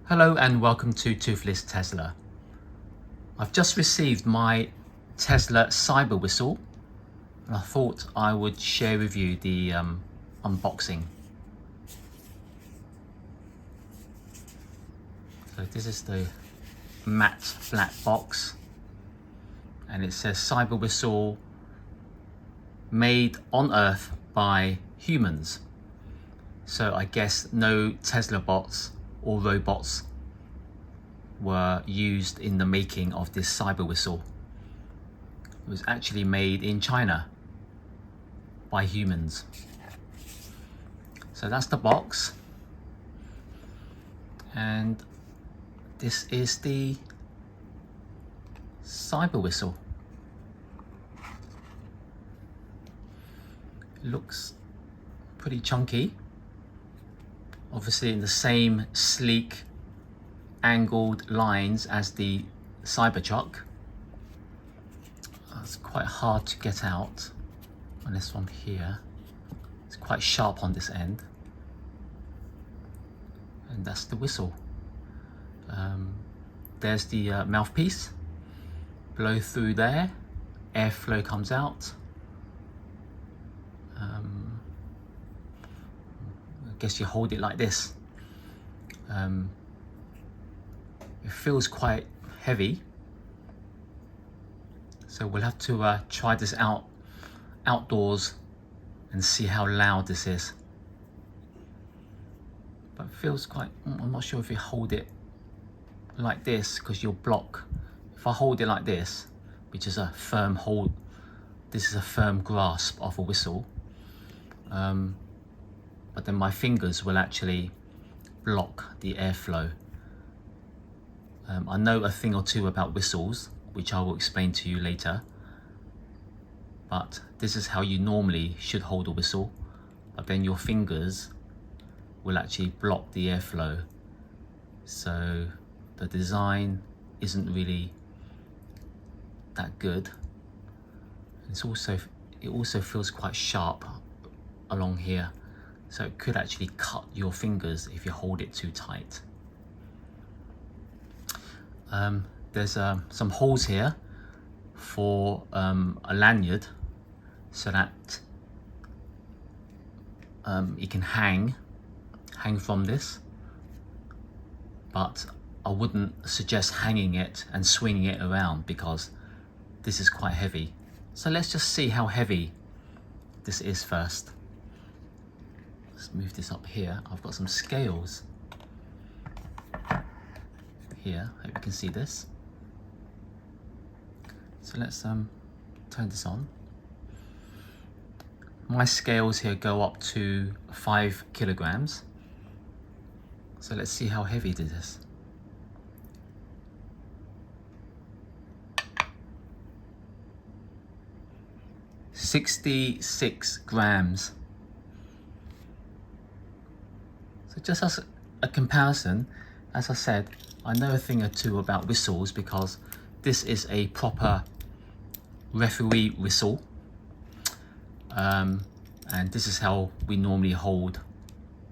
Hello and welcome to Toothless Tesla. I've just received my Tesla CyberWhistle and I thought I would share with you the unboxing. So this is the matte flat box and it says CyberWhistle made on Earth by humans. So I guess no Tesla bots or robots were used in the making of this CyberWhistle. It was actually made in China by humans. So that's the box. And this is the CyberWhistle. It looks pretty chunky. Obviously in the same sleek angled lines as the Cybertruck. It's quite hard to get out on this one here. It's quite sharp on this end. And that's the whistle. There's the mouthpiece. Blow through there, airflow comes out. I guess you hold it like this. It feels quite heavy, so we'll have to try this out outdoors and see how loud this is. But it feels quite, I'm not sure if you hold it like this because you'll block. If I hold it like this, which is a firm hold, this is a firm grasp of a whistle, but then my fingers will actually block the airflow. I know a thing or two about whistles, which I will explain to you later, but this is how you normally should hold a whistle, but then your fingers will actually block the airflow. So the design isn't really that good. It also feels quite sharp along here. So it could actually cut your fingers if you hold it too tight. There's some holes here for a lanyard so that it can hang from this. But I wouldn't suggest hanging it and swinging it around because this is quite heavy. So let's just see how heavy this is first. Let's move this up here. I've got some scales here. Hope you can see this. So let's turn this on. My scales here go up to 5 kilograms. So let's see how heavy this is. $66 grams. So just as a comparison, as I said, I know a thing or two about whistles because this is a proper referee whistle. And this is how we normally hold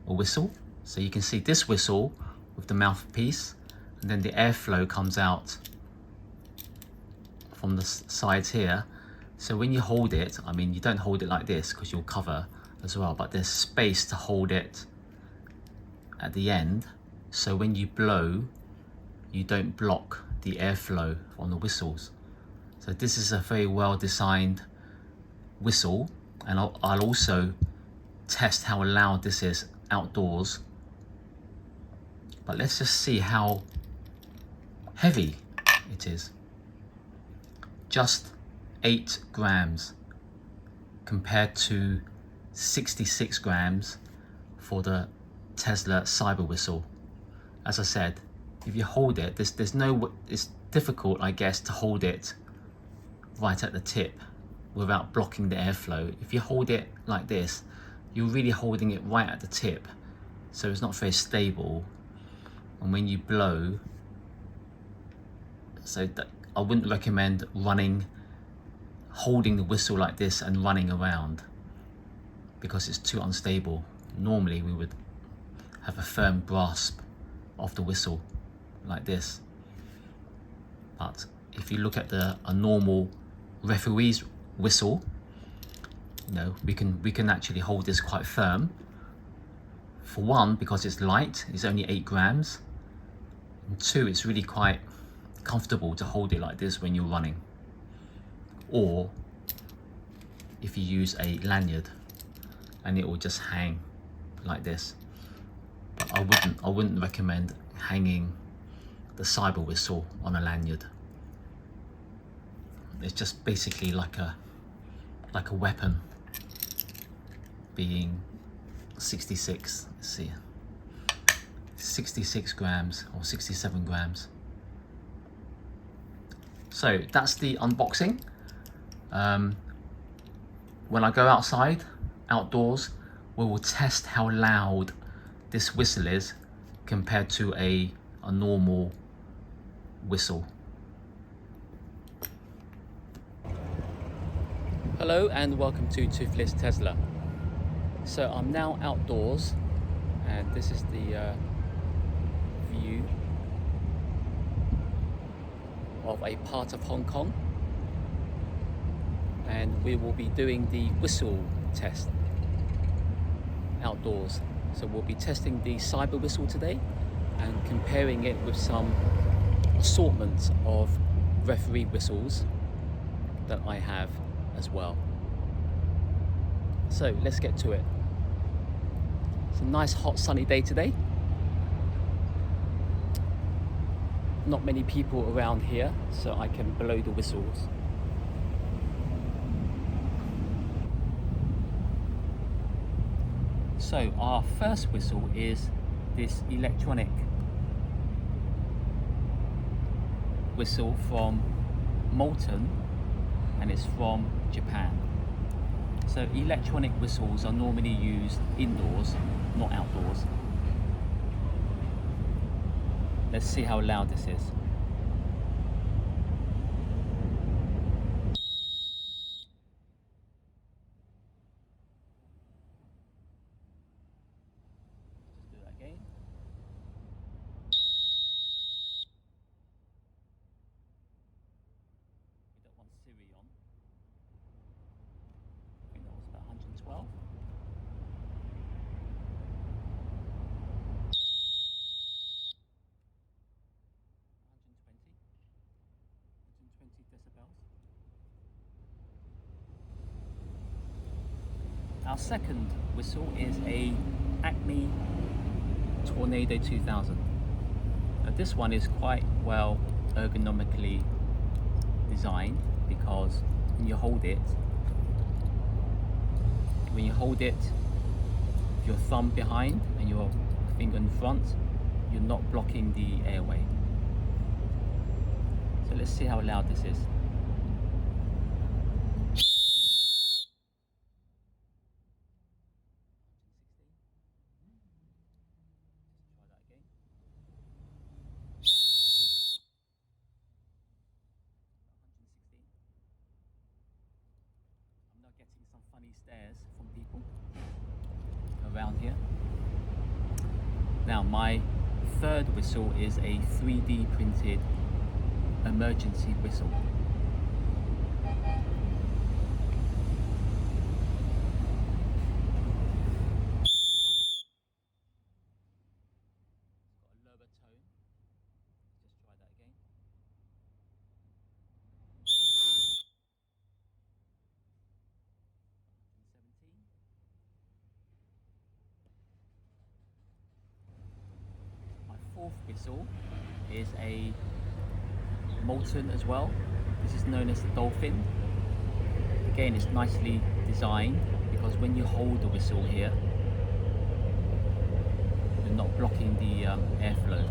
a whistle. So you can see this whistle with the mouthpiece, and then the airflow comes out from the sides here. So when you hold it, I mean, you don't hold it like this because you'll cover as well, but there's space to hold it at the end. So when you blow, you don't block the airflow on the whistles. So this is a very well designed whistle, and I'll also test how loud this is outdoors. But let's just see how heavy it is. Just 8 grams compared to 66 grams for the Tesla CyberWhistle. As I said, if you hold it, it's difficult, I guess, to hold it right at the tip without blocking the airflow. If you hold it like this, you're really holding it right at the tip, so it's not very stable. And when you blow, so that I wouldn't recommend holding the whistle like this and running around because it's too unstable. Normally we would have a firm grasp of the whistle, like this. But if you look at a normal referee's whistle, you know, we can actually hold this quite firm. For one, because it's light, it's only 8 grams. And two, it's really quite comfortable to hold it like this when you're running. Or if you use a lanyard, and it will just hang like this. But I wouldn't recommend hanging the CyberWhistle on a lanyard. It's just basically like a weapon, being 66, let's see, 66 grams or 67 grams. So that's the unboxing. When I go outdoors, we will test how loud this whistle is compared to a normal whistle. Hello and welcome to Toothless Tesla. So I'm now outdoors and this is the view of a part of Hong Kong, and we will be doing the whistle test outdoors. So we'll be testing the CyberWhistle today and comparing it with some assortments of referee whistles that I have as well. So let's get to it. It's a nice hot sunny day today. Not many people around here, so I can blow the whistles. So our first whistle is this electronic whistle from Molten, and it's from Japan. So electronic whistles are normally used indoors, not outdoors. Let's see how loud this is. Let's do that again. We don't want Siri on. I think that was about 112. Decibels. Our second whistle is a Acme Tornado 2000. Now this one is quite well ergonomically designed because when you hold it with your thumb behind and your finger in front, you're not blocking the airway. So let's see how loud this is. Try that again. I'm now getting some funny stares from people around here. Now my third whistle is a 3D printed emergency whistle. Got a lower tone. Just try that again. My fourth whistle is a Molten as well. This is known as the Dolphin. Again, it's nicely designed because when you hold the whistle here, you're not blocking the airflow.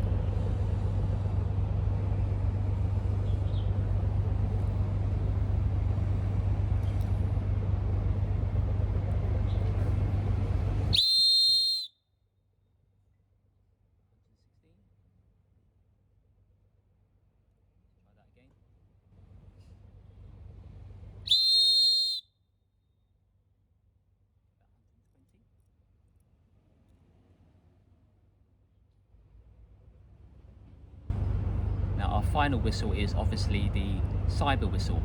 our final whistle is obviously the CyberWhistle.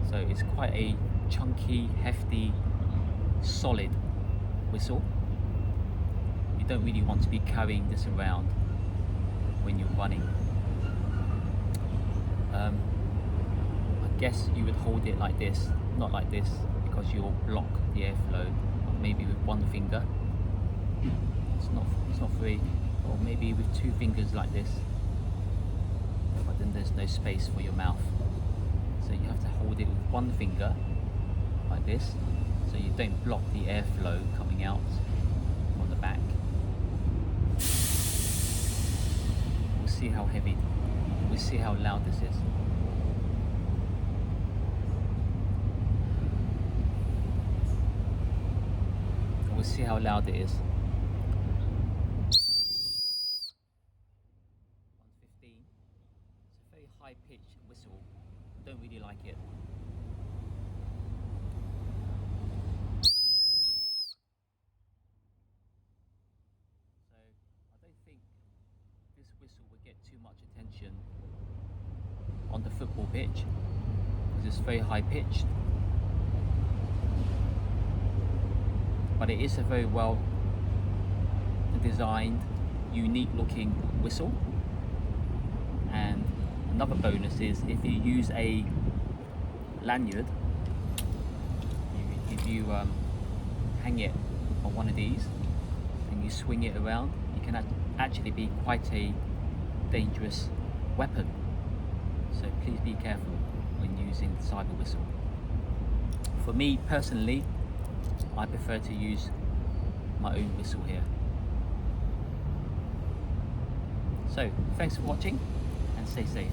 So it's quite a chunky, hefty, solid whistle. You don't really want to be carrying this around when you're running. I guess you would hold it like this, not like this, because you'll block the airflow, but maybe with one finger. It's not very, or maybe with two fingers like this, but then there's no space for your mouth. So you have to hold it with one finger like this, so you don't block the airflow coming out on the back. We'll see how heavy, we'll see how loud this is. We'll see how loud it is. 115. It's a very high pitched whistle. I don't really like it. So I don't think this whistle will get too much attention on the football pitch because it's very high pitched. But it is a very well designed, unique looking whistle. And another bonus is if you use a lanyard, if you hang it on one of these and you swing it around, it can actually be quite a dangerous weapon. So please be careful when using the CyberWhistle. For me personally, I prefer to use my own whistle here. So, thanks for watching and stay safe.